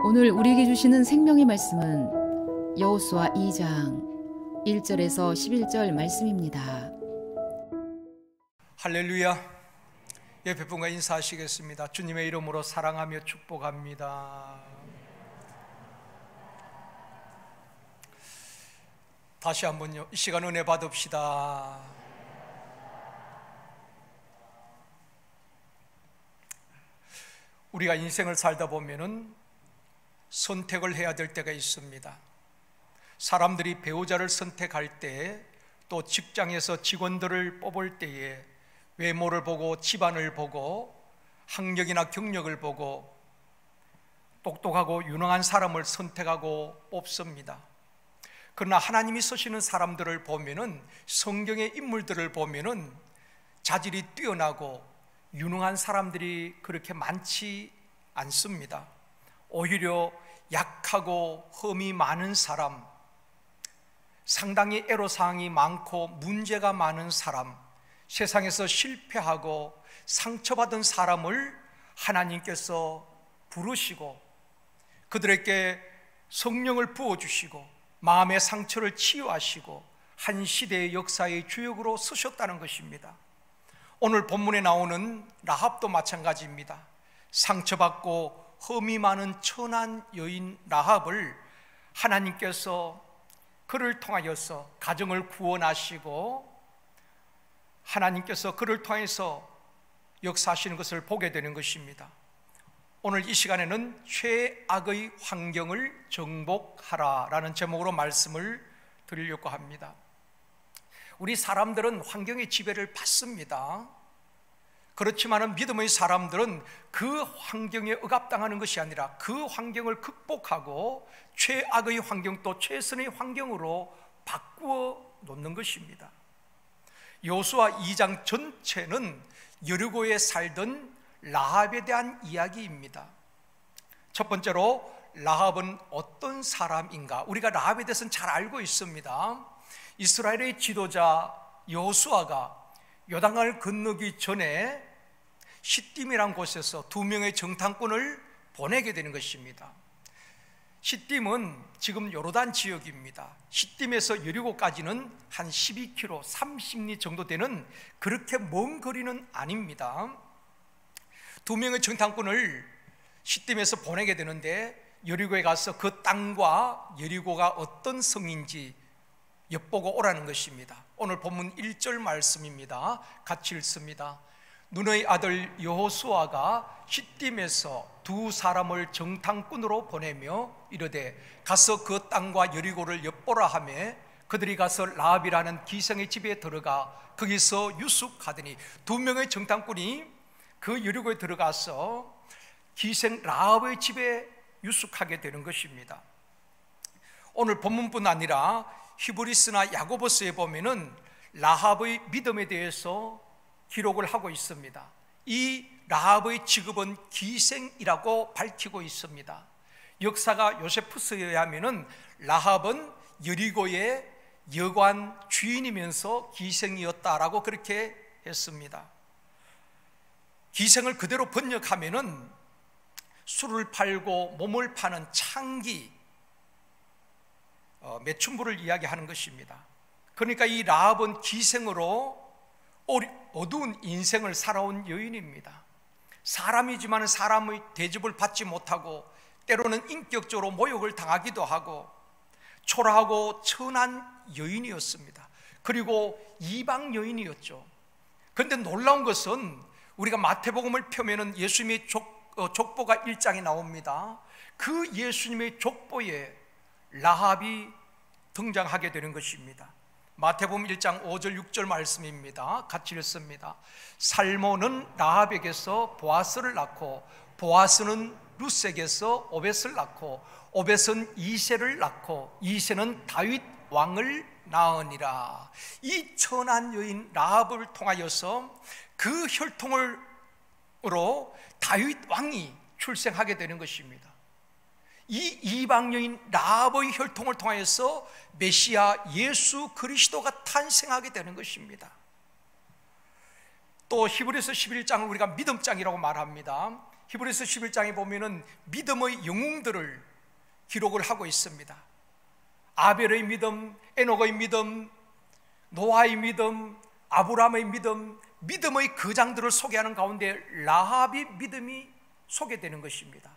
오늘 우리에게 주시는 생명의 말씀은 여호수아 2장 1절에서 11절 말씀입니다. 할렐루야. 옆에 분과 인사하시겠습니다. 주님의 이름으로 사랑하며 축복합니다. 다시 한번요, 이 시간 은혜 받읍시다. 우리가 인생을 살다 보면은 선택을 해야 될 때가 있습니다. 사람들이 배우자를 선택할 때, 또 직장에서 직원들을 뽑을 때에 외모를 보고 집안을 보고 학력이나 경력을 보고 똑똑하고 유능한 사람을 선택하고 뽑습니다. 그러나 하나님이 쓰시는 사람들을 보면은, 성경의 인물들을 보면은 자질이 뛰어나고 유능한 사람들이 그렇게 많지 않습니다. 오히려 약하고 흠이 많은 사람, 상당히 애로사항이 많고 문제가 많은 사람, 세상에서 실패하고 상처받은 사람을 하나님께서 부르시고 그들에게 성령을 부어주시고 마음의 상처를 치유하시고 한 시대의 역사의 주역으로 쓰셨다는 것입니다. 오늘 본문에 나오는 라합도 마찬가지입니다. 상처받고 흠이 많은 천한 여인 라합을 하나님께서 그를 통하여서 가정을 구원하시고 하나님께서 그를 통해서 역사하시는 것을 보게 되는 것입니다. 오늘 이 시간에는 최악의 환경을 정복하라라는 제목으로 말씀을 드리려고 합니다. 우리 사람들은 환경의 지배를 받습니다. 그렇지만 믿음의 사람들은 그 환경에 억압당하는 것이 아니라 그 환경을 극복하고 최악의 환경 또 최선의 환경으로 바꾸어 놓는 것입니다. 여호수아 2장 전체는 여리고에 살던 라합에 대한 이야기입니다. 첫 번째로 라합은 어떤 사람인가? 우리가 라합에 대해서는 잘 알고 있습니다. 이스라엘의 지도자 여호수아가 요단강을 건너기 전에 시딤이라는 곳에서 2명의 정탐꾼을 보내게 되는 것입니다. 시딤은 지금 요르단 지역입니다. 시딤에서 여리고까지는 한 12km, 30리 정도 되는 그렇게 먼 거리는 아닙니다. 2명의 정탐꾼을 시딤에서 보내게 되는데, 여리고에 가서 그 땅과 여리고가 어떤 성인지 엿보고 오라는 것입니다. 오늘 본문 1절 말씀입니다. 같이 읽습니다. 눈의 아들 여호수아가 시딤에서 2 사람을 정탐꾼으로 보내며 이르되 가서 그 땅과 여리고를 엿보라 하며 그들이 가서 라합이라는 기생의 집에 들어가 거기서 유숙하더니 2명의 정탐꾼이 그 여리고에 들어가서 기생 라합의 집에 유숙하게 되는 것입니다. 오늘 본문뿐 아니라 히브리서나 야고보서에 보면은 라합의 믿음에 대해서 기록을 하고 있습니다. 이 라합의 직업은 기생이라고 밝히고 있습니다. 역사가 요세푸스에 의하면은 라합은 여리고의 여관 주인이면서 기생이었다라고 그렇게 했습니다. 기생을 그대로 번역하면은 술을 팔고 몸을 파는 창기, 매춘부를 이야기하는 것입니다. 그러니까 이 라합은 기생으로 어두운 인생을 살아온 여인입니다. 사람이지만 사람의 대접을 받지 못하고 때로는 인격적으로 모욕을 당하기도 하고 초라하고 천한 여인이었습니다. 그리고 이방 여인이었죠. 그런데 놀라운 것은 우리가 마태복음을 펴면은 예수님의 족보가 1장에 나옵니다. 그 예수님의 족보에 라합이 등장하게 되는 것입니다. 마태복음 1장 5절 6절 말씀입니다. 같이 읽습니다. 살모는 라합에게서 보아스를 낳고 보아스는 룻에게서 오벳을 낳고 오벳은 이새를 낳고 이새는 다윗 왕을 낳으니라. 이 천한 여인 라합을 통하여서 그 혈통으로 다윗 왕이 출생하게 되는 것입니다. 이 이방 여인 라합의 혈통을 통하여서 메시아 예수 그리스도가 탄생하게 되는 것입니다. 또 히브리서 11장을 우리가 믿음장이라고 말합니다. 히브리서 11장에 보면은 믿음의 영웅들을 기록을 하고 있습니다. 아벨의 믿음, 에녹의 믿음, 노아의 믿음, 아브라함의 믿음, 믿음의 거장들을 소개하는 가운데 라합의 믿음이 소개되는 것입니다.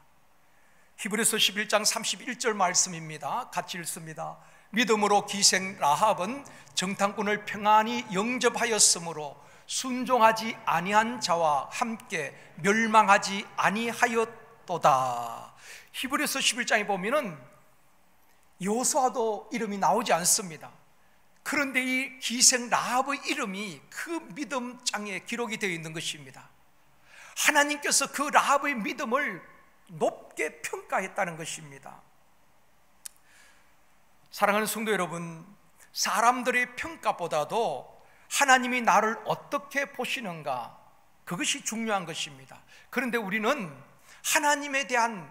히브리서 11장 31절 말씀입니다. 같이 읽습니다. 믿음으로 기생 라합은 정탐꾼을 평안히 영접하였으므로 순종하지 아니한 자와 함께 멸망하지 아니하였도다. 히브리서 11장에 보면은 여호수아도 이름이 나오지 않습니다. 그런데 이 기생 라합의 이름이 그 믿음장에 기록이 되어 있는 것입니다. 하나님께서 그 라합의 믿음을 높게 평가했다는 것입니다. 사랑하는 성도 여러분, 사람들의 평가보다도 하나님이 나를 어떻게 보시는가, 그것이 중요한 것입니다. 그런데 우리는 하나님에 대한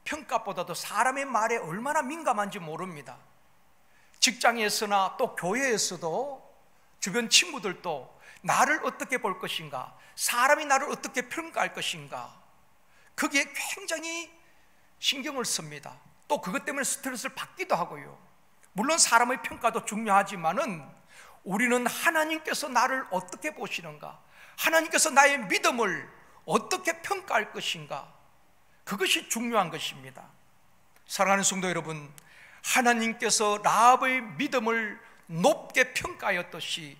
평가보다도 사람의 말에 얼마나 민감한지 모릅니다. 직장에서나 또 교회에서도 주변 친구들도 나를 어떻게 볼 것인가, 사람이 나를 어떻게 평가할 것인가, 그게 굉장히 신경을 씁니다. 또 그것 때문에 스트레스를 받기도 하고요. 물론 사람의 평가도 중요하지만은 우리는 하나님께서 나를 어떻게 보시는가, 하나님께서 나의 믿음을 어떻게 평가할 것인가, 그것이 중요한 것입니다. 사랑하는 성도 여러분, 하나님께서 라합의 믿음을 높게 평가하였듯이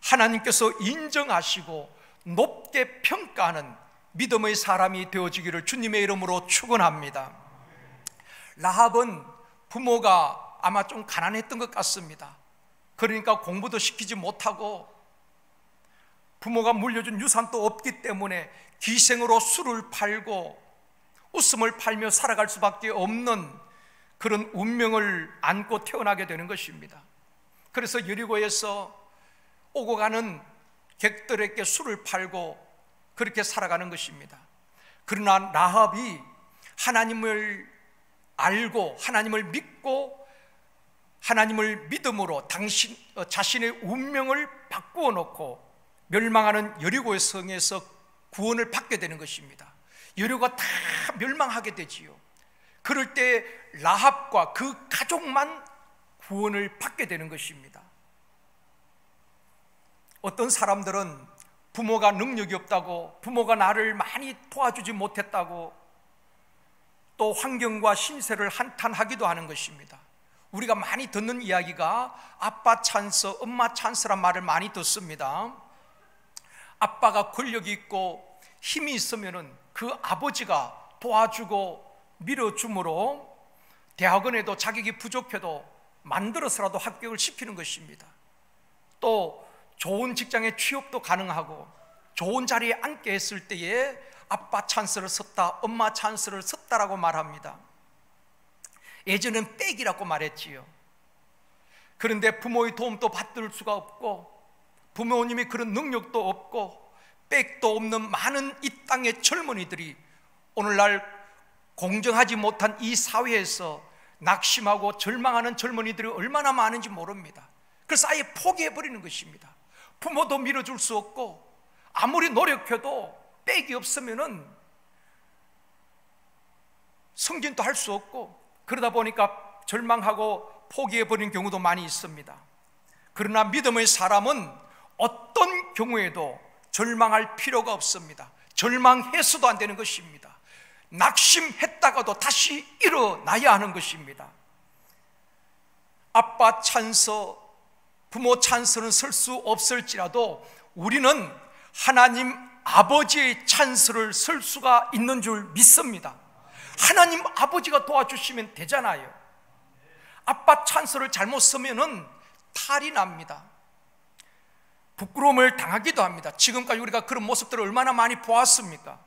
하나님께서 인정하시고 높게 평가하는 믿음의 사람이 되어지기를 주님의 이름으로 축원합니다. 라합은 부모가 아마 좀 가난했던 것 같습니다. 그러니까 공부도 시키지 못하고 부모가 물려준 유산도 없기 때문에 기생으로 술을 팔고 웃음을 팔며 살아갈 수밖에 없는 그런 운명을 안고 태어나게 되는 것입니다. 그래서 여리고에서 오고 가는 객들에게 술을 팔고 그렇게 살아가는 것입니다. 그러나 라합이 하나님을 알고 하나님을 믿고 하나님을 믿음으로 자신의 운명을 바꾸어 놓고 멸망하는 여리고의 성에서 구원을 받게 되는 것입니다. 여리고가 다 멸망하게 되지요. 그럴 때 라합과 그 가족만 구원을 받게 되는 것입니다. 어떤 사람들은 부모가 능력이 없다고, 부모가 나를 많이 도와주지 못했다고, 또 환경과 신세를 한탄하기도 하는 것입니다. 우리가 많이 듣는 이야기가 아빠 찬스, 엄마 찬스란 말을 많이 듣습니다. 아빠가 권력이 있고 힘이 있으면은 그 아버지가 도와주고 밀어줌으로 대학원에도 자격이 부족해도 만들어서라도 합격을 시키는 것입니다. 또 좋은 직장에 취업도 가능하고 좋은 자리에 앉게 했을 때에 아빠 찬스를 썼다, 엄마 찬스를 썼다라고 말합니다. 예전엔 빽이라고 말했지요. 그런데 부모의 도움도 받을 수가 없고 부모님이 그런 능력도 없고 빽도 없는 많은 이 땅의 젊은이들이 오늘날 공정하지 못한 이 사회에서 낙심하고 절망하는 젊은이들이 얼마나 많은지 모릅니다. 그래서 아예 포기해버리는 것입니다. 부모도 밀어줄 수 없고 아무리 노력해도 빽이 없으면은 승진도 할 수 없고 그러다 보니까 절망하고 포기해버리는 경우도 많이 있습니다. 그러나 믿음의 사람은 어떤 경우에도 절망할 필요가 없습니다. 절망해서도 안 되는 것입니다. 낙심했다가도 다시 일어나야 하는 것입니다. 아빠 찬스, 부모 찬스는 설 수 없을지라도 우리는 하나님 아버지의 찬스를 설 수가 있는 줄 믿습니다. 하나님 아버지가 도와주시면 되잖아요. 아빠 찬스를 잘못 쓰면은 탈이 납니다. 부끄러움을 당하기도 합니다. 지금까지 우리가 그런 모습들을 얼마나 많이 보았습니까?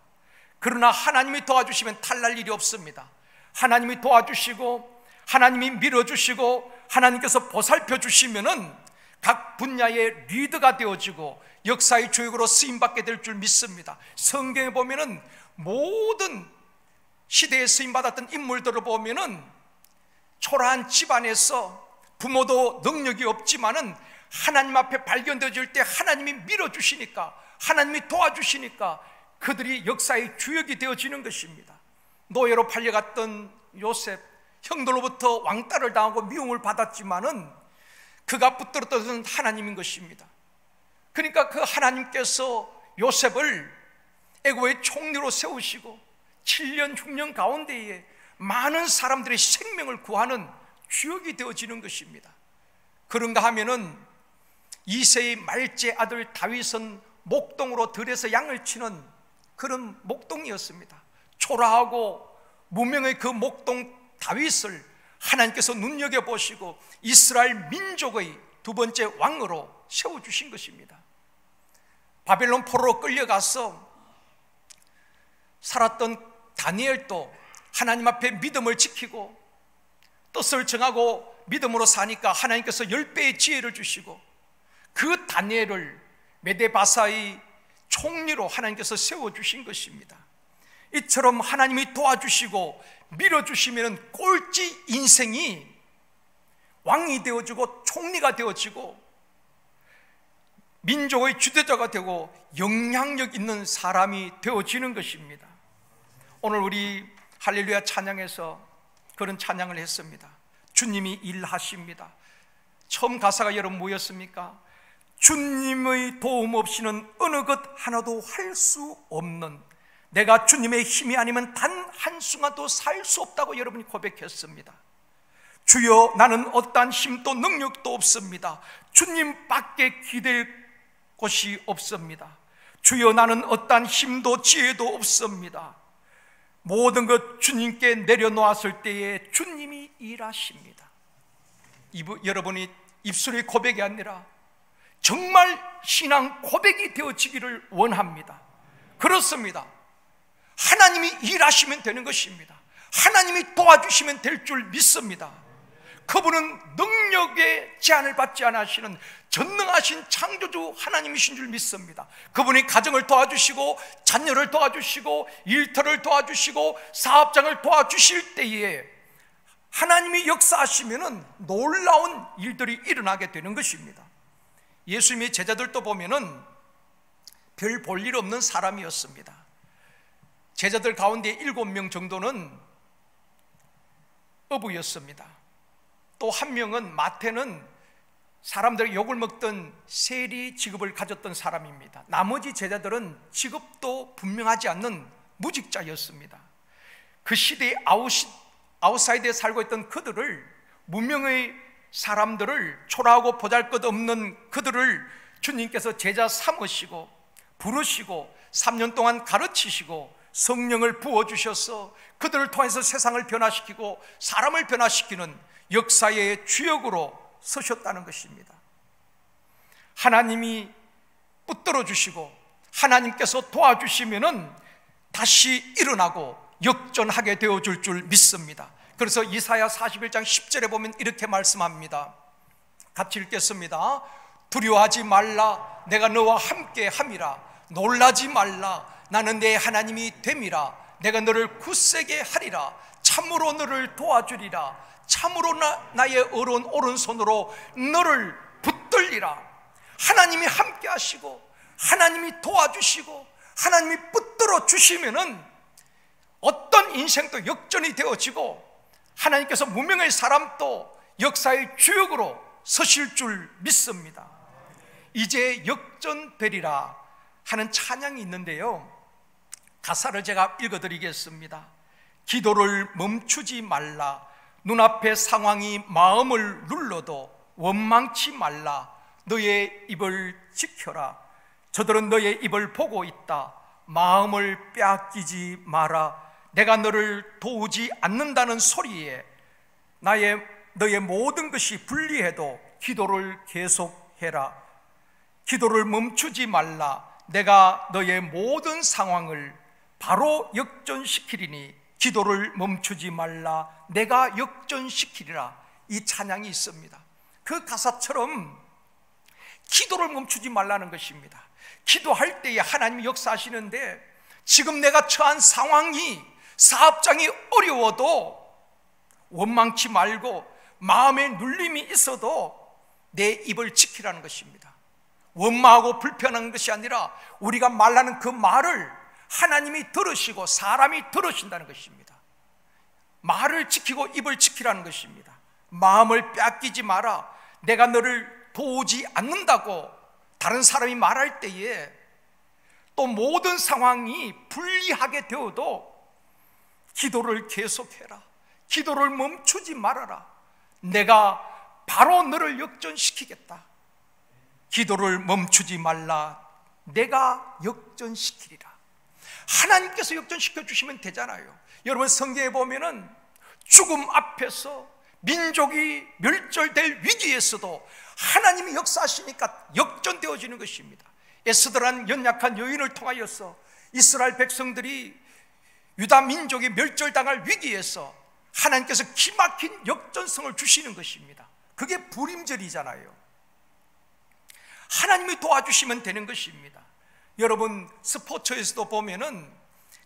그러나 하나님이 도와주시면 탈날 일이 없습니다. 하나님이 도와주시고 하나님이 밀어주시고 하나님께서 보살펴 주시면은 각 분야의 리더가 되어지고 역사의 조역으로 쓰임받게 될 줄 믿습니다. 성경에 보면은 모든 시대에 쓰임받았던 인물들을 보면은 초라한 집안에서 부모도 능력이 없지만은 하나님 앞에 발견되어질 때 하나님이 밀어주시니까, 하나님이 도와주시니까 그들이 역사의 주역이 되어지는 것입니다. 노예로 팔려갔던 요셉, 형들로부터 왕따를 당하고 미움을 받았지만은 그가 붙들었던 것은 하나님인 것입니다. 그러니까 그 하나님께서 요셉을 애굽의 총리로 세우시고 7년 흉년 가운데에 많은 사람들의 생명을 구하는 주역이 되어지는 것입니다. 그런가 하면은 이새의 말째 아들 다윗은 목동으로 들에서 양을 치는 그런 목동이었습니다. 초라하고 무명의 그 목동 다윗을 하나님께서 눈여겨보시고 이스라엘 민족의 두 번째 왕으로 세워주신 것입니다. 바벨론 포로로 끌려가서 살았던 다니엘도 하나님 앞에 믿음을 지키고 뜻을 정하고 믿음으로 사니까 하나님께서 10배의 지혜를 주시고 그 다니엘을 메데바사의 총리로 하나님께서 세워주신 것입니다. 이처럼 하나님이 도와주시고 밀어주시면 꼴찌 인생이 왕이 되어지고 총리가 되어지고 민족의 주도자가 되고 영향력 있는 사람이 되어지는 것입니다. 오늘 우리 할렐루야 찬양에서 그런 찬양을 했습니다. 주님이 일하십니다. 처음 가사가 여러분 뭐였습니까? 주님의 도움 없이는 어느 것 하나도 할 수 없는, 내가 주님의 힘이 아니면 단 한순간도 살 수 없다고 여러분이 고백했습니다. 주여, 나는 어떠한 힘도 능력도 없습니다. 주님밖에 기댈 곳이 없습니다. 주여, 나는 어떠한 힘도 지혜도 없습니다. 모든 것 주님께 내려놓았을 때에 주님이 일하십니다. 여러분이 입술의 고백이 아니라 정말 신앙 고백이 되어지기를 원합니다. 그렇습니다. 하나님이 일하시면 되는 것입니다. 하나님이 도와주시면 될 줄 믿습니다. 그분은 능력의 제한을 받지 않으시는 전능하신 창조주 하나님이신 줄 믿습니다. 그분이 가정을 도와주시고 자녀를 도와주시고 일터를 도와주시고 사업장을 도와주실 때에 하나님이 역사하시면 놀라운 일들이 일어나게 되는 것입니다. 예수님의 제자들도 보면은 별 볼 일 없는 사람이었습니다. 제자들 가운데 7명 정도는 어부였습니다. 또 한 명은 마태는 사람들이 욕을 먹던 세리 직업을 가졌던 사람입니다. 나머지 제자들은 직업도 분명하지 않는 무직자였습니다. 그 시대에 아웃사이드에 살고 있던 그들을, 무명의 사람들을, 초라하고 보잘것없는 그들을 주님께서 제자 삼으시고 부르시고 3년 동안 가르치시고 성령을 부어주셔서 그들을 통해서 세상을 변화시키고 사람을 변화시키는 역사의 주역으로 서셨다는 것입니다. 하나님이 붙들어 주시고 하나님께서 도와주시면은 다시 일어나고 역전하게 되어줄 줄 믿습니다. 그래서 이사야 41장 10절에 보면 이렇게 말씀합니다. 같이 읽겠습니다. 두려워하지 말라, 내가 너와 함께 함이라. 놀라지 말라, 나는 내 하나님이 됨이라. 내가 너를 굳세게 하리라. 참으로 너를 도와주리라. 참으로 나의 어려운 오른손으로 너를 붙들리라. 하나님이 함께 하시고 하나님이 도와주시고 하나님이 붙들어 주시면은 어떤 인생도 역전이 되어지고 하나님께서 무명의 사람도 역사의 주역으로 서실 줄 믿습니다. 이제 역전되리라 하는 찬양이 있는데요, 가사를 제가 읽어드리겠습니다. 기도를 멈추지 말라. 눈앞의 상황이 마음을 눌러도 원망치 말라. 너의 입을 지켜라. 저들은 너의 입을 보고 있다. 마음을 빼앗기지 마라. 내가 너를 도우지 않는다는 소리에 너의 모든 것이 불리해도 기도를 계속해라. 기도를 멈추지 말라. 내가 너의 모든 상황을 바로 역전시키리니 기도를 멈추지 말라. 내가 역전시키리라. 이 찬양이 있습니다. 그 가사처럼 기도를 멈추지 말라는 것입니다. 기도할 때에 하나님이 역사하시는데 지금 내가 처한 상황이, 사업장이 어려워도 원망치 말고 마음에 눌림이 있어도 내 입을 지키라는 것입니다. 원망하고 불편한 것이 아니라 우리가 말하는 그 말을 하나님이 들으시고 사람이 들으신다는 것입니다. 말을 지키고 입을 지키라는 것입니다. 마음을 빼앗기지 마라. 내가 너를 도우지 않는다고 다른 사람이 말할 때에 또 모든 상황이 불리하게 되어도 기도를 계속해라. 기도를 멈추지 말아라. 내가 바로 너를 역전시키겠다. 기도를 멈추지 말라. 내가 역전시키리라. 하나님께서 역전시켜 주시면 되잖아요. 여러분, 성경에 보면은 죽음 앞에서 민족이 멸절될 위기에서도 하나님이 역사하시니까 역전되어지는 것입니다. 에스더라는 연약한 여인을 통하여서 이스라엘 백성들이 유다 민족이 멸절당할 위기에서 하나님께서 기막힌 역전성을 주시는 것입니다. 그게 불임절이잖아요. 하나님이 도와주시면 되는 것입니다. 여러분, 스포츠에서도 보면은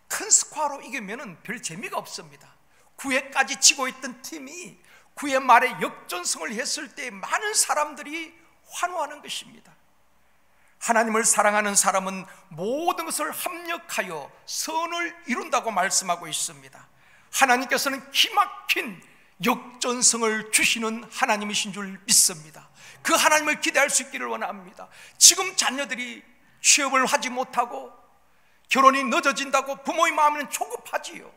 큰 스코어로 이기면은 별 재미가 없습니다. 9회까지 지고 있던 팀이 9회 말에 역전승을 했을 때 많은 사람들이 환호하는 것입니다. 하나님을 사랑하는 사람은 모든 것을 합력하여 선을 이룬다고 말씀하고 있습니다. 하나님께서는 기막힌 역전성을 주시는 하나님이신 줄 믿습니다. 그 하나님을 기대할 수 있기를 원합니다. 지금 자녀들이 취업을 하지 못하고 결혼이 늦어진다고 부모의 마음은 조급하지요.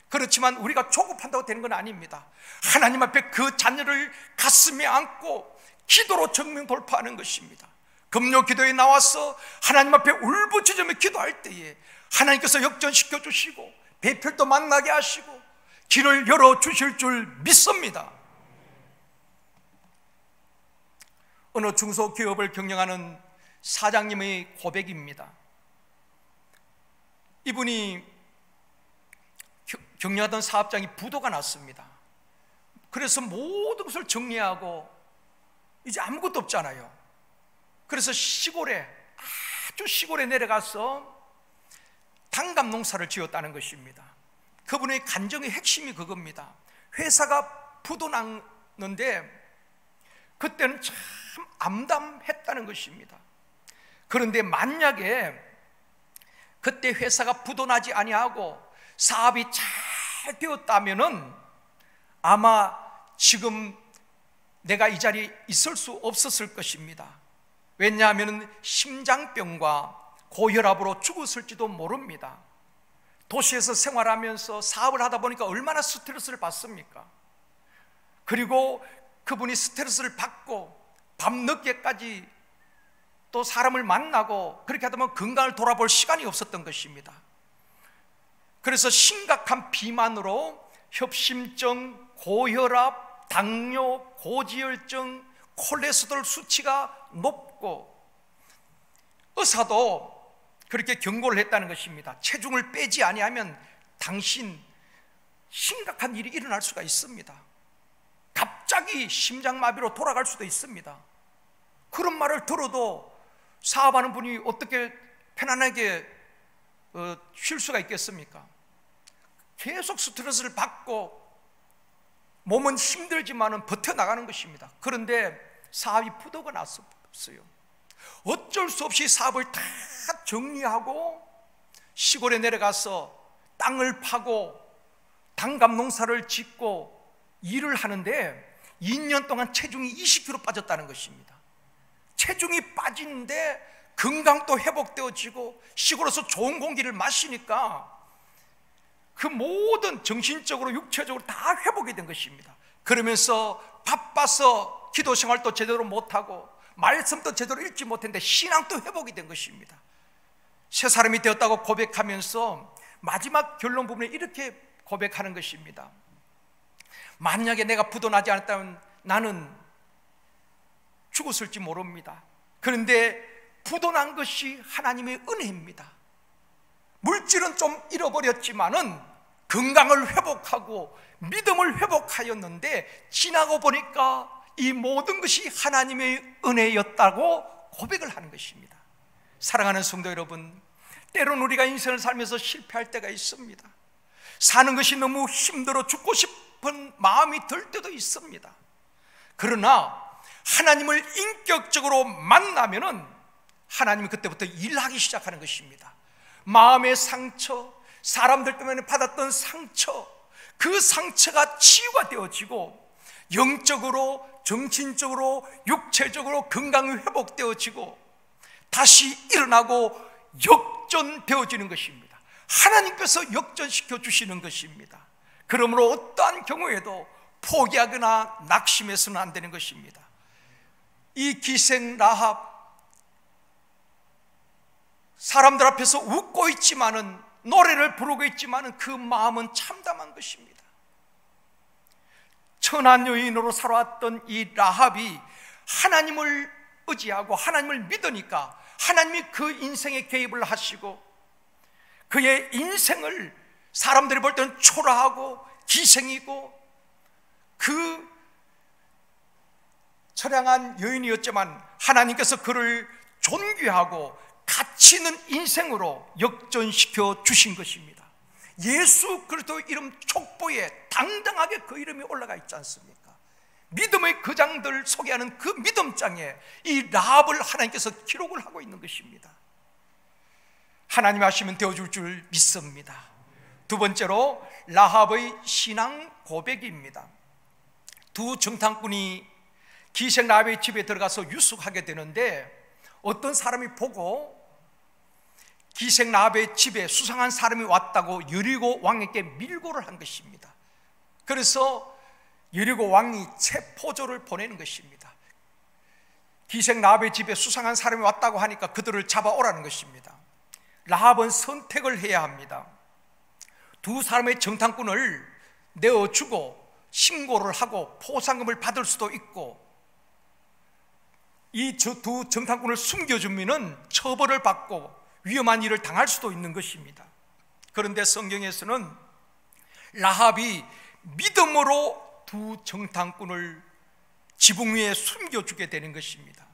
그렇지만 우리가 조급한다고 되는 건 아닙니다. 하나님 앞에 그 자녀를 가슴에 안고 기도로 정면 돌파하는 것입니다. 금요 기도에 나와서 하나님 앞에 울부짖으며 기도할 때에 하나님께서 역전시켜 주시고 배필도 만나게 하시고 길을 열어주실 줄 믿습니다. 어느 중소기업을 경영하는 사장님의 고백입니다. 이분이 경영하던 사업장이 부도가 났습니다. 그래서 모든 것을 정리하고 이제 아무것도 없잖아요. 그래서 아주 시골에 내려가서 단감 농사를 지었다는 것입니다. 그분의 간정의 핵심이 그겁니다. 회사가 부도 났는데 그때는 참 암담했다는 것입니다. 그런데 만약에 그때 회사가 부도나지 아니하고 사업이 잘 되었다면은 아마 지금 내가 이 자리에 있을 수 없었을 것입니다. 왜냐하면 심장병과 고혈압으로 죽었을지도 모릅니다. 도시에서 생활하면서 사업을 하다 보니까 얼마나 스트레스를 받습니까? 그리고 그분이 스트레스를 받고 밤늦게까지 또 사람을 만나고 그렇게 하다 보면 건강을 돌아볼 시간이 없었던 것입니다. 그래서 심각한 비만으로 협심증, 고혈압, 당뇨, 고지혈증, 콜레스테롤 수치가 높고 의사도 그렇게 경고를 했다는 것입니다. 체중을 빼지 아니하면 당신 심각한 일이 일어날 수가 있습니다. 갑자기 심장마비로 돌아갈 수도 있습니다. 그런 말을 들어도 사업하는 분이 어떻게 편안하게 쉴 수가 있겠습니까? 계속 스트레스를 받고 몸은 힘들지만은 버텨나가는 것입니다. 그런데 사업이 부도가 났었어요. 어쩔 수 없이 사업을 다 정리하고 시골에 내려가서 땅을 파고 단감 농사를 짓고 일을 하는데 2년 동안 체중이 20kg 빠졌다는 것입니다. 체중이 빠지는데 건강도 회복되어지고 시골에서 좋은 공기를 마시니까 그 모든 정신적으로 육체적으로 다 회복이 된 것입니다. 그러면서 바빠서 기도 생활도 제대로 못하고 말씀도 제대로 읽지 못했는데 신앙도 회복이 된 것입니다. 새 사람이 되었다고 고백하면서 마지막 결론 부분에 이렇게 고백하는 것입니다. 만약에 내가 부도나지 않았다면 나는 죽었을지 모릅니다. 그런데 부도난 것이 하나님의 은혜입니다. 물질은 좀 잃어버렸지만은 건강을 회복하고 믿음을 회복하였는데 지나고 보니까 이 모든 것이 하나님의 은혜였다고 고백을 하는 것입니다. 사랑하는 성도 여러분, 때론 우리가 인생을 살면서 실패할 때가 있습니다. 사는 것이 너무 힘들어 죽고 싶은 마음이 들 때도 있습니다. 그러나 하나님을 인격적으로 만나면은 하나님이 그때부터 일하기 시작하는 것입니다. 마음의 상처, 사람들 때문에 받았던 상처, 그 상처가 치유가 되어지고 영적으로, 정신적으로, 육체적으로 건강이 회복되어지고 다시 일어나고 역전되어지는 것입니다. 하나님께서 역전시켜 주시는 것입니다. 그러므로 어떠한 경우에도 포기하거나 낙심해서는 안 되는 것입니다. 이 기생 라합, 사람들 앞에서 웃고 있지만은, 노래를 부르고 있지만은 그 마음은 참담한 것입니다. 천한 여인으로 살아왔던 이 라합이 하나님을 의지하고 하나님을 믿으니까 하나님이 그 인생에 개입을 하시고 그의 인생을 사람들이 볼 때는 초라하고 기생이고 그 처량한 여인이었지만 하나님께서 그를 존귀하고 가치 있는 인생으로 역전시켜 주신 것입니다. 예수 그리스도 이름 촉보에 당당하게 그 이름이 올라가 있지 않습니까? 믿음의 거장들 소개하는 그 믿음장에 이 라합을 하나님께서 기록을 하고 있는 것입니다. 하나님 하시면 되어줄 줄 믿습니다. 두 번째로 라합의 신앙 고백입니다. 두 정탐꾼이 기생 라합의 집에 들어가서 유숙하게 되는데 어떤 사람이 보고 기생 라합의 집에 수상한 사람이 왔다고 여리고 왕에게 밀고를 한 것입니다. 그래서 여리고 왕이 체포조를 보내는 것입니다. 기생 라합의 집에 수상한 사람이 왔다고 하니까 그들을 잡아오라는 것입니다. 라합은 선택을 해야 합니다. 두 사람의 정탐꾼을 내어주고 신고를 하고 포상금을 받을 수도 있고 이 두 정탐꾼을 숨겨주면 처벌을 받고 위험한 일을 당할 수도 있는 것입니다. 그런데 성경에서는 라합이 믿음으로 두 정탐꾼을 지붕 위에 숨겨주게 되는 것입니다.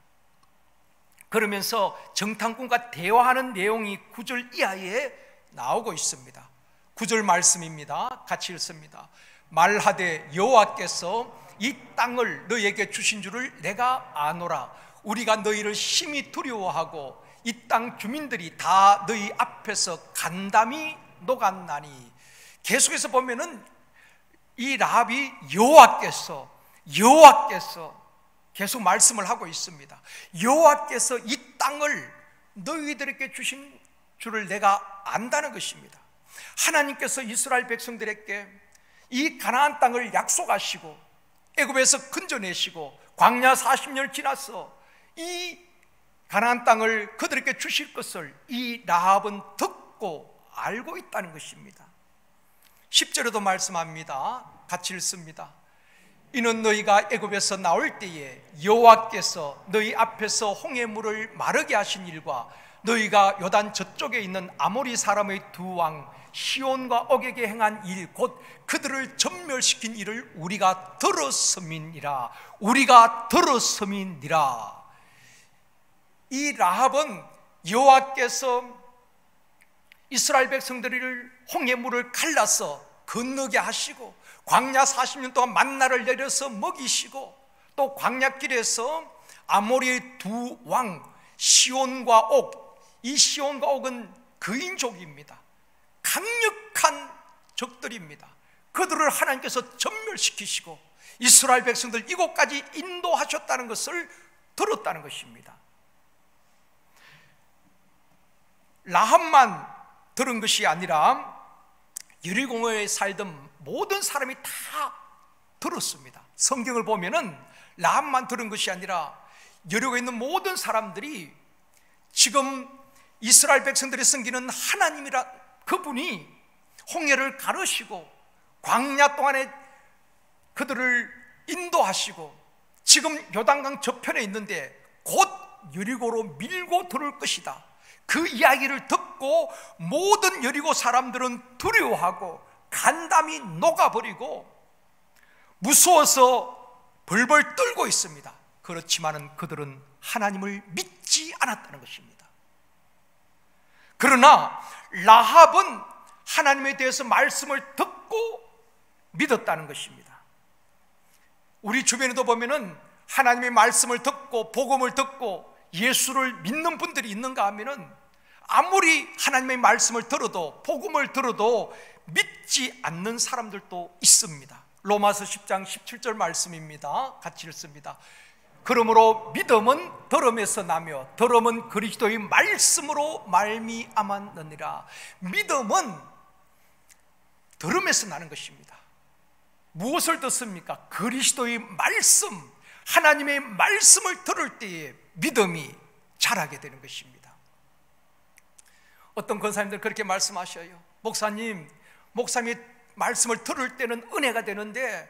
그러면서 정탐꾼과 대화하는 내용이 9절 이하에 나오고 있습니다. 9절 말씀입니다. 같이 읽습니다. 말하되 여호와께서 이 땅을 너희에게 주신 줄을 내가 아노라. 우리가 너희를 심히 두려워하고 이 땅 주민들이 다 너희 앞에서 간담이 녹았나니. 계속해서 보면은 이 라합이 여호와께서 계속 말씀을 하고 있습니다. 여호와께서 이 땅을 너희들에게 주신 줄을 내가 안다는 것입니다. 하나님께서 이스라엘 백성들에게 이 가나안 땅을 약속하시고 애굽에서 건져내시고 광야 40년 지나서 이 가나안 땅을 그들에게 주실 것을 이 라합은 듣고 알고 있다는 것입니다. 10절에도 말씀합니다. 같이 읽습니다. 이는 너희가 애굽에서 나올 때에 여호와께서 너희 앞에서 홍해물을 마르게 하신 일과 너희가 요단 저쪽에 있는 아모리 사람의 두 왕 시온과 옥에게 행한 일 곧 그들을 전멸시킨 일을 우리가 들었음이니라. 이 라합은 여호와께서 이스라엘 백성들을 홍해물을 갈라서 건너게 하시고 광야 40년 동안 만나를 내려서 먹이시고 또 광야길에서 아모리의 두 왕 시온과 옥, 이 시온과 옥은 그인족입니다. 강력한 적들입니다. 그들을 하나님께서 전멸시키시고 이스라엘 백성들 이곳까지 인도하셨다는 것을 들었다는 것입니다. 라합만 들은 것이 아니라 여리고에 살던 모든 사람이 다 들었습니다. 성경을 보면은 라합만 들은 것이 아니라 여리고에 있는 모든 사람들이 지금 이스라엘 백성들이 섬기는 하나님이라 그분이 홍해를 가르시고 광야 동안에 그들을 인도하시고 지금 요단강 저편에 있는데 곧 여리고로 밀고 들을 것이다. 그 이야기를 듣고 모든 여리고 사람들은 두려워하고 간담이 녹아버리고 무서워서 벌벌 떨고 있습니다. 그렇지만은 그들은 하나님을 믿지 않았다는 것입니다. 그러나 라합은 하나님에 대해서 말씀을 듣고 믿었다는 것입니다. 우리 주변에도 보면은 하나님의 말씀을 듣고 복음을 듣고 예수를 믿는 분들이 있는가 하면은 아무리 하나님의 말씀을 들어도, 복음을 들어도 믿지 않는 사람들도 있습니다. 로마서 10장 17절 말씀입니다. 같이 읽습니다. 그러므로 믿음은 들음에서 나며 들음은 그리스도의 말씀으로 말미암았느니라. 믿음은 들음에서 나는 것입니다. 무엇을 듣습니까? 그리스도의 말씀, 하나님의 말씀을 들을 때에 믿음이 자라게 되는 것입니다. 어떤 권사님들 그렇게 말씀하셔요. 목사님이 말씀을 들을 때는 은혜가 되는데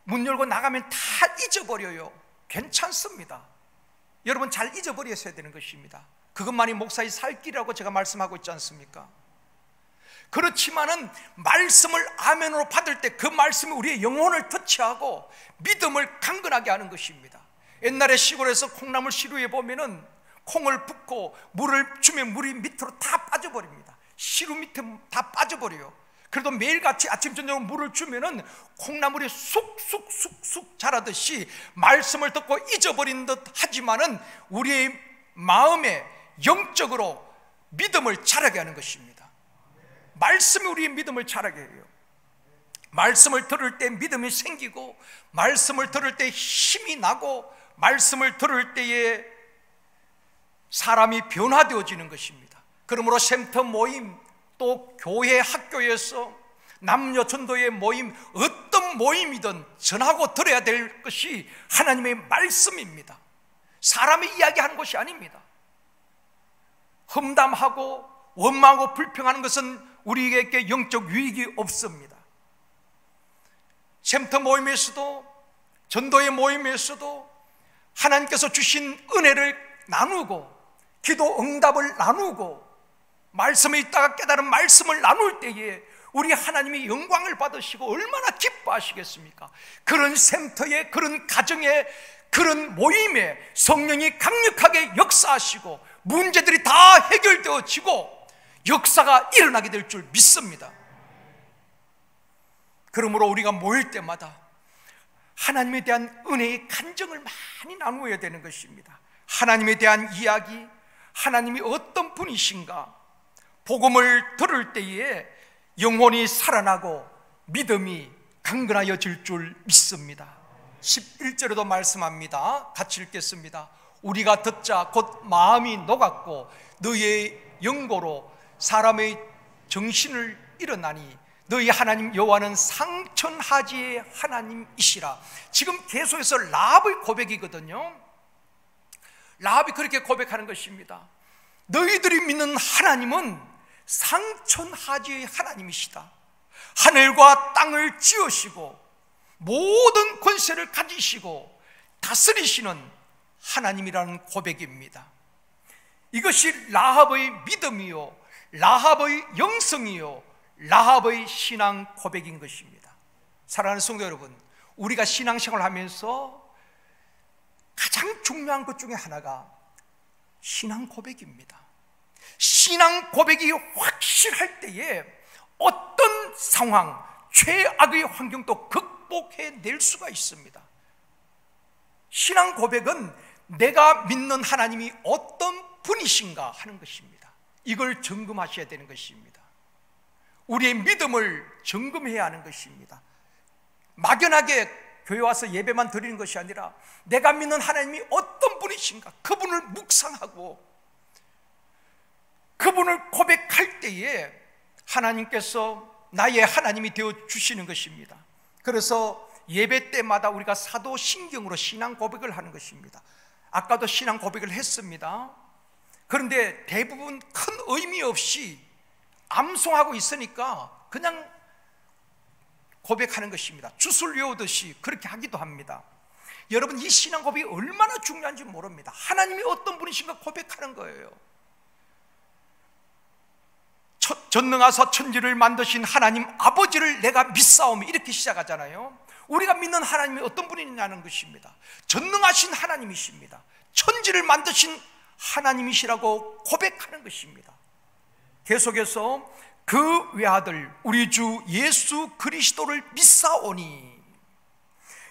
문 열고 나가면 다 잊어버려요. 괜찮습니다. 여러분 잘 잊어버리셔야 되는 것입니다. 그것만이 목사의 살 길이라고 제가 말씀하고 있지 않습니까? 그렇지만은 말씀을 아멘으로 받을 때 그 말씀이 우리의 영혼을 터치하고 믿음을 강건하게 하는 것입니다. 옛날에 시골에서 콩나물 시루에 보면은 콩을 붓고 물을 주면 물이 밑으로 다 빠져버립니다. 시루 밑에 다 빠져버려요. 그래도 매일같이 아침 저녁으로 물을 주면은 콩나물이 쑥쑥쑥쑥 자라듯이 말씀을 듣고 잊어버린 듯 하지만은 우리의 마음에 영적으로 믿음을 자라게 하는 것입니다. 말씀이 우리의 믿음을 자라게 해요. 말씀을 들을 때 믿음이 생기고, 말씀을 들을 때 힘이 나고, 말씀을 들을 때에 사람이 변화되어지는 것입니다. 그러므로 샘터 모임, 또 교회 학교에서 남녀 전도의 모임, 어떤 모임이든 전하고 들어야 될 것이 하나님의 말씀입니다. 사람이 이야기하는 것이 아닙니다. 험담하고 원망하고 불평하는 것은 우리에게 영적 유익이 없습니다. 샘터 모임에서도, 전도의 모임에서도 하나님께서 주신 은혜를 나누고, 기도 응답을 나누고, 말씀에 있다가 깨달은 말씀을 나눌 때에 우리 하나님이 영광을 받으시고 얼마나 기뻐하시겠습니까? 그런 샘터에, 그런 가정에, 그런 모임에 성령이 강력하게 역사하시고 문제들이 다 해결되어지고 역사가 일어나게 될 줄 믿습니다. 그러므로 우리가 모일 때마다 하나님에 대한 은혜의 간증을 많이 나누어야 되는 것입니다. 하나님에 대한 이야기, 하나님이 어떤 분이신가, 복음을 들을 때에 영혼이 살아나고 믿음이 강건하여질 줄 믿습니다. 11절에도 말씀합니다. 같이 읽겠습니다. 우리가 듣자 곧 마음이 녹았고 너희의 영고로 사람의 정신을 잃어나니 너희 하나님 여호와는 상천하지의 하나님이시라. 지금 계속해서 라합의 고백이거든요. 라합이 그렇게 고백하는 것입니다. 너희들이 믿는 하나님은 상천하지의 하나님이시다. 하늘과 땅을 지으시고 모든 권세를 가지시고 다스리시는 하나님이라는 고백입니다. 이것이 라합의 믿음이요, 라합의 영성이요, 라합의 신앙 고백인 것입니다. 사랑하는 성도 여러분, 우리가 신앙생활을 하면서 가장 중요한 것 중에 하나가 신앙 고백입니다. 신앙 고백이 확실할 때에 어떤 상황, 최악의 환경도 극복해낼 수가 있습니다. 신앙 고백은 내가 믿는 하나님이 어떤 분이신가 하는 것입니다. 이걸 점검하셔야 되는 것입니다. 우리의 믿음을 점검해야 하는 것입니다. 막연하게 교회 와서 예배만 드리는 것이 아니라 내가 믿는 하나님이 어떤 분이신가, 그분을 묵상하고 그분을 고백할 때에 하나님께서 나의 하나님이 되어 주시는 것입니다. 그래서 예배 때마다 우리가 사도신경으로 신앙 고백을 하는 것입니다. 아까도 신앙 고백을 했습니다. 그런데 대부분 큰 의미 없이 암송하고 있으니까 그냥 고백하는 것입니다. 주술 외우듯이 그렇게 하기도 합니다. 여러분, 이 신앙 고백이 얼마나 중요한지 모릅니다. 하나님이 어떤 분이신가 고백하는 거예요. 전능하사 천지를 만드신 하나님 아버지를 내가 믿사오며, 이렇게 시작하잖아요. 우리가 믿는 하나님이 어떤 분이냐는 것입니다. 전능하신 하나님이십니다. 천지를 만드신 하나님이시라고 고백하는 것입니다. 계속해서 그 외아들 우리 주 예수 그리스도를 믿사오니,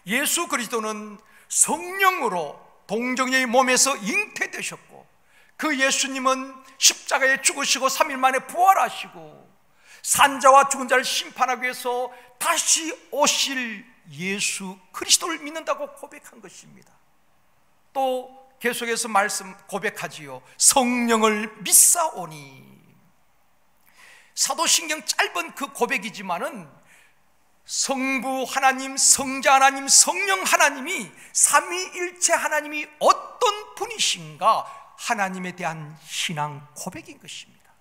예수 그리스도는 성령으로 동정녀의 몸에서 잉태되셨고 그 예수님은 십자가에 죽으시고 3일 만에 부활하시고 산자와 죽은 자를 심판하기 위해서 다시 오실 예수 그리스도를 믿는다고 고백한 것입니다. 또 계속해서 고백하지요. 성령을 믿사오니. 사도신경 짧은 그 고백이지만은 성부 하나님, 성자 하나님, 성령 하나님이 삼위일체 하나님이 어떤 분이신가 하나님에 대한 신앙 고백인 것입니다.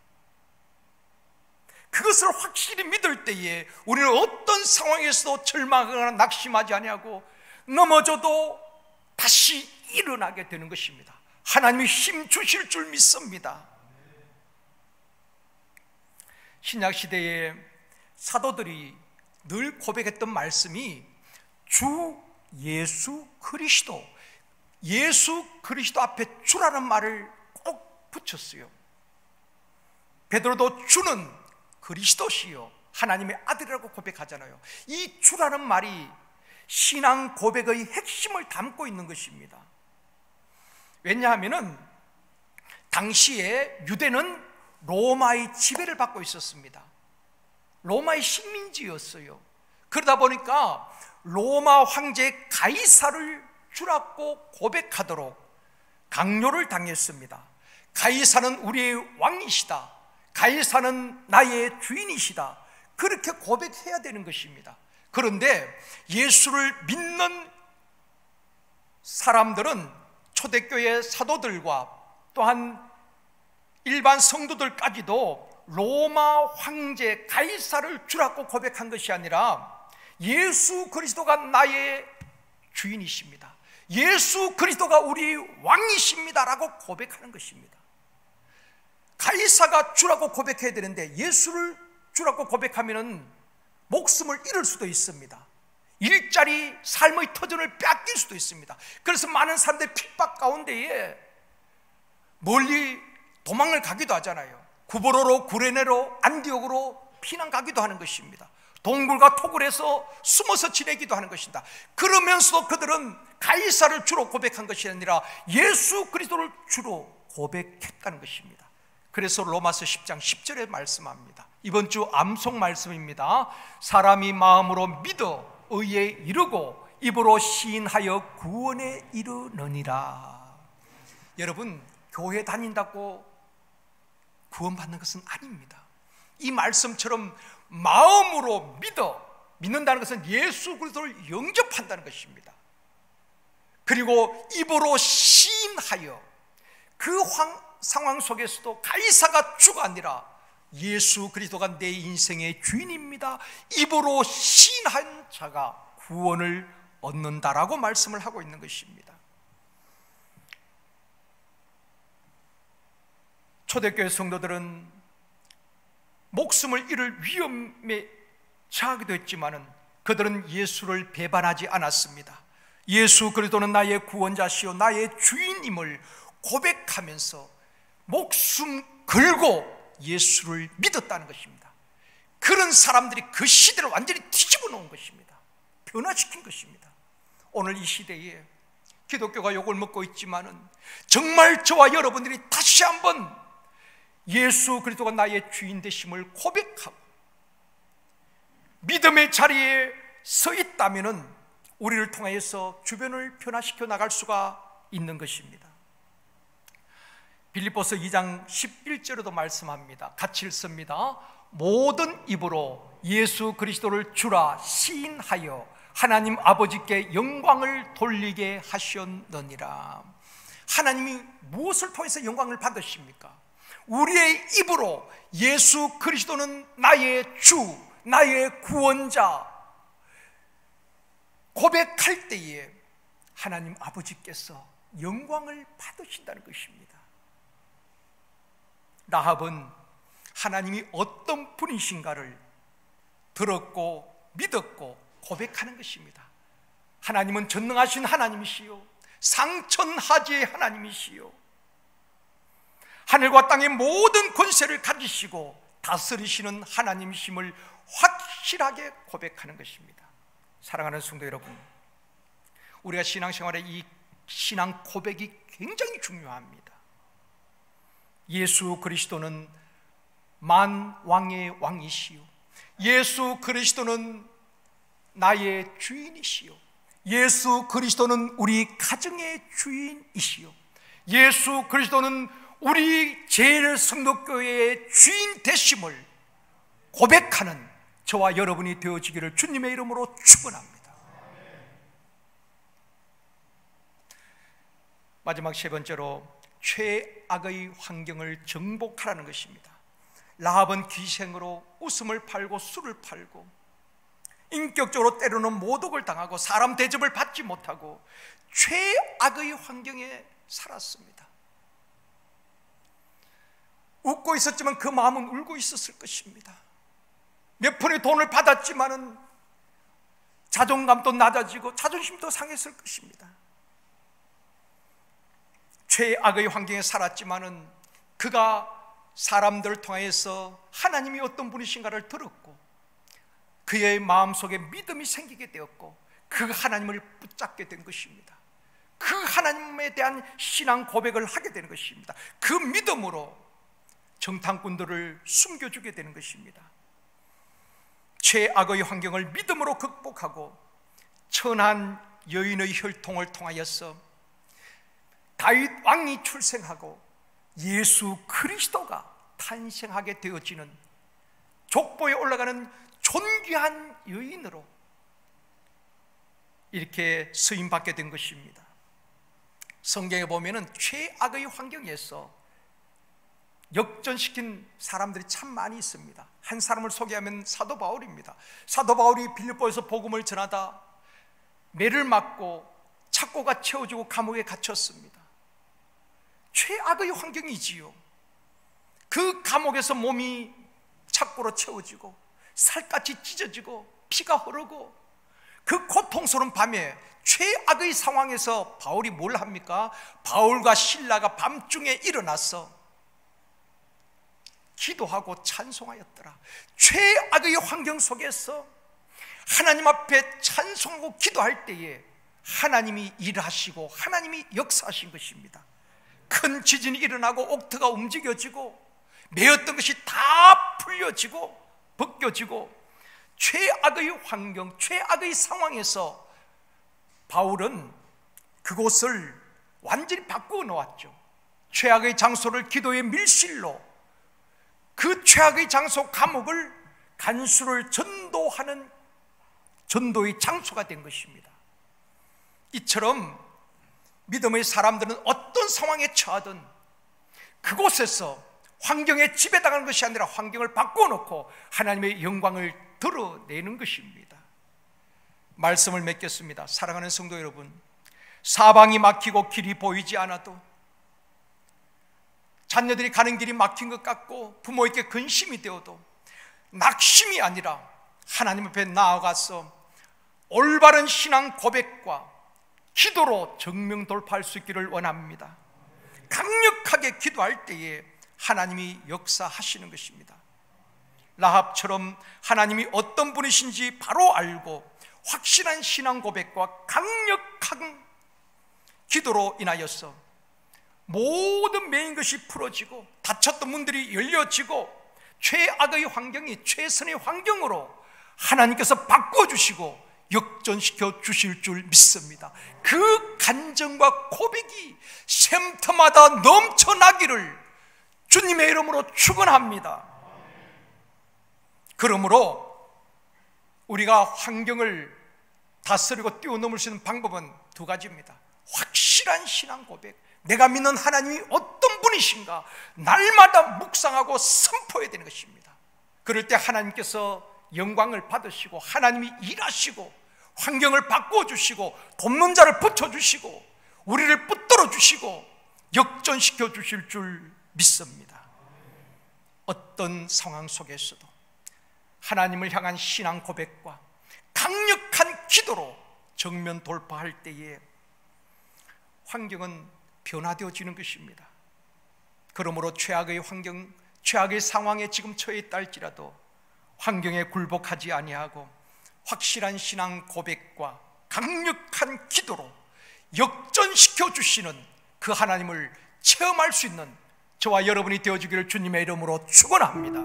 그것을 확실히 믿을 때에 우리는 어떤 상황에서도 절망하거나 낙심하지 아니하고 넘어져도 다시 일어나게 되는 것입니다. 하나님이 힘 주실 줄 믿습니다. 신약시대에 사도들이 늘 고백했던 말씀이 주 예수 그리스도, 예수 그리스도 앞에 주라는 말을 꼭 붙였어요. 베드로도 주는 그리스도시요 하나님의 아들이라고 고백하잖아요. 이 주라는 말이 신앙 고백의 핵심을 담고 있는 것입니다. 왜냐하면 당시에 유대는 로마의 지배를 받고 있었습니다. 로마의 식민지였어요. 그러다 보니까 로마 황제 가이사를 주라고 고백하도록 강요를 당했습니다. 가이사는 우리의 왕이시다, 가이사는 나의 주인이시다, 그렇게 고백해야 되는 것입니다. 그런데 예수를 믿는 사람들은 초대교회 사도들과 또한 일반 성도들까지도 로마 황제 가이사를 주라고 고백한 것이 아니라 예수 그리스도가 나의 주인이십니다, 예수 그리스도가 우리 왕이십니다 라고 고백하는 것입니다. 가이사가 주라고 고백해야 되는데 예수를 주라고 고백하면 목숨을 잃을 수도 있습니다. 일자리 삶의 터전을 뺏길 수도 있습니다. 그래서 많은 사람들이 핍박 가운데에 멀리 도망을 가기도 하잖아요. 구브로로, 구레네로, 안디옥으로 피난 가기도 하는 것입니다. 동굴과 토굴에서 숨어서 지내기도 하는 것입니다. 그러면서도 그들은 가이사를 주로 고백한 것이 아니라 예수 그리스도를 주로 고백했다는 것입니다. 그래서 로마서 10장 10절에 말씀합니다. 이번 주 암송 말씀입니다. 사람이 마음으로 믿어 의에 이르고 입으로 시인하여 구원에 이르느니라. 여러분, 교회 다닌다고 구원받는 것은 아닙니다. 이 말씀처럼 마음으로 믿는다는 것은 예수 그리스도를 영접한다는 것입니다. 그리고 입으로 시인하여, 그 상황 속에서도 가이사가 주가 아니라 예수 그리스도가 내 인생의 주인입니다, 입으로 시인한 자가 구원을 얻는다라고 말씀을 하고 있는 것입니다. 초대교회 성도들은 목숨을 잃을 위험에 처하기도 했지만은 그들은 예수를 배반하지 않았습니다. 예수 그리스도는 나의 구원자시요 나의 주인임을 고백하면서 목숨 걸고 예수를 믿었다는 것입니다. 그런 사람들이 그 시대를 완전히 뒤집어 놓은 것입니다. 변화시킨 것입니다. 오늘 이 시대에 기독교가 욕을 먹고 있지만은 정말 저와 여러분들이 다시 한번 예수 그리스도가 나의 주인 되심을 고백하고 믿음의 자리에 서 있다면은 우리를 통하여서 주변을 변화시켜 나갈 수가 있는 것입니다. 빌립보서 2장 11절에도 말씀합니다. 같이 읽습니다. 모든 입으로 예수 그리스도를 주라 시인하여 하나님 아버지께 영광을 돌리게 하셨느니라. 하나님이 무엇을 통해서 영광을 받으십니까? 우리의 입으로 예수 그리스도는 나의 주, 나의 구원자 고백할 때에 하나님 아버지께서 영광을 받으신다는 것입니다. 라합은 하나님이 어떤 분이신가를 들었고 믿었고 고백하는 것입니다. 하나님은 전능하신 하나님이시요 상천하지의 하나님이시요 하늘과 땅의 모든 권세를 가지시고 다스리시는 하나님이심을 확실하게 고백하는 것입니다. 사랑하는 성도 여러분, 우리가 신앙생활에 이 신앙 고백이 굉장히 중요합니다. 예수 그리스도는 만왕의 왕이시요, 예수 그리스도는 나의 주인이시요, 예수 그리스도는 우리 가정의 주인이시요, 예수 그리스도는 우리 제일성도교회의 주인 되심을 고백하는 저와 여러분이 되어지기를 주님의 이름으로 축원합니다. 마지막 세 번째로 최악의 환경을 정복하라는 것입니다. 라합은 기생으로 웃음을 팔고 술을 팔고 인격적으로 때로는 모독을 당하고 사람 대접을 받지 못하고 최악의 환경에 살았습니다. 웃고 있었지만 그 마음은 울고 있었을 것입니다. 몇 푼의 돈을 받았지만은 자존감도 낮아지고 자존심도 상했을 것입니다. 최악의 환경에 살았지만은 그가 사람들을 통해서 하나님이 어떤 분이신가를 들었고 그의 마음속에 믿음이 생기게 되었고 그 하나님을 붙잡게 된 것입니다. 그 하나님에 대한 신앙 고백을 하게 되는 것입니다. 그 믿음으로 정탐꾼들을 숨겨주게 되는 것입니다. 최악의 환경을 믿음으로 극복하고 천한 여인의 혈통을 통하여서 다윗 왕이 출생하고 예수 그리스도가 탄생하게 되어지는 족보에 올라가는 존귀한 여인으로 이렇게 쓰임받게 된 것입니다. 성경에 보면은 최악의 환경에서 역전시킨 사람들이 참 많이 있습니다. 한 사람을 소개하면 사도 바울입니다. 사도 바울이 빌립보에서 복음을 전하다 매를 맞고 착고가 채워지고 감옥에 갇혔습니다. 최악의 환경이지요. 그 감옥에서 몸이 착고로 채워지고 살갗이 찢어지고 피가 흐르고 그 고통스러운 밤에 최악의 상황에서 바울이 뭘 합니까? 바울과 실라가 밤중에 일어나서 기도하고 찬송하였더라. 최악의 환경 속에서 하나님 앞에 찬송하고 기도할 때에 하나님이 일하시고 하나님이 역사하신 것입니다. 큰 지진이 일어나고 옥토가 움직여지고 매였던 것이 다 풀려지고 벗겨지고 최악의 환경, 최악의 상황에서 바울은 그곳을 완전히 바꾸어 놓았죠. 최악의 장소를 기도의 밀실로, 그 최악의 장소 감옥을 간수를 전도하는 전도의 장소가 된 것입니다. 이처럼 믿음의 사람들은 어떤 상황에 처하든 그곳에서 환경에 지배당하는 것이 아니라 환경을 바꿔놓고 하나님의 영광을 드러내는 것입니다. 말씀을 맺겠습니다. 사랑하는 성도 여러분, 사방이 막히고 길이 보이지 않아도, 자녀들이 가는 길이 막힌 것 같고 부모에게 근심이 되어도 낙심이 아니라 하나님 앞에 나아가서 올바른 신앙 고백과 기도로 정명 돌파할 수 있기를 원합니다. 강력하게 기도할 때에 하나님이 역사하시는 것입니다. 라합처럼 하나님이 어떤 분이신지 바로 알고 확실한 신앙 고백과 강력한 기도로 인하여서 모든 매인 것이 풀어지고 닫혔던 문들이 열려지고 최악의 환경이 최선의 환경으로 하나님께서 바꿔주시고 역전시켜 주실 줄 믿습니다. 그 간증과 고백이 샘터마다 넘쳐나기를 주님의 이름으로 축원합니다. 그러므로 우리가 환경을 다스리고 뛰어넘을 수 있는 방법은 두 가지입니다. 확실한 신앙 고백, 내가 믿는 하나님이 어떤 분이신가 날마다 묵상하고 선포해야 되는 것입니다. 그럴 때 하나님께서 영광을 받으시고 하나님이 일하시고 환경을 바꿔주시고 돕는 자를 붙여주시고 우리를 붙들어 주시고 역전시켜 주실 줄 믿습니다. 어떤 상황 속에서도 하나님을 향한 신앙 고백과 강력한 기도로 정면 돌파할 때에 환경은 변화되어지는 것입니다. 그러므로 최악의 환경, 최악의 상황에 지금 처해 있다 할지라도 환경에 굴복하지 아니하고 확실한 신앙 고백과 강력한 기도로 역전시켜 주시는 그 하나님을 체험할 수 있는 저와 여러분이 되어주기를 주님의 이름으로 축원합니다.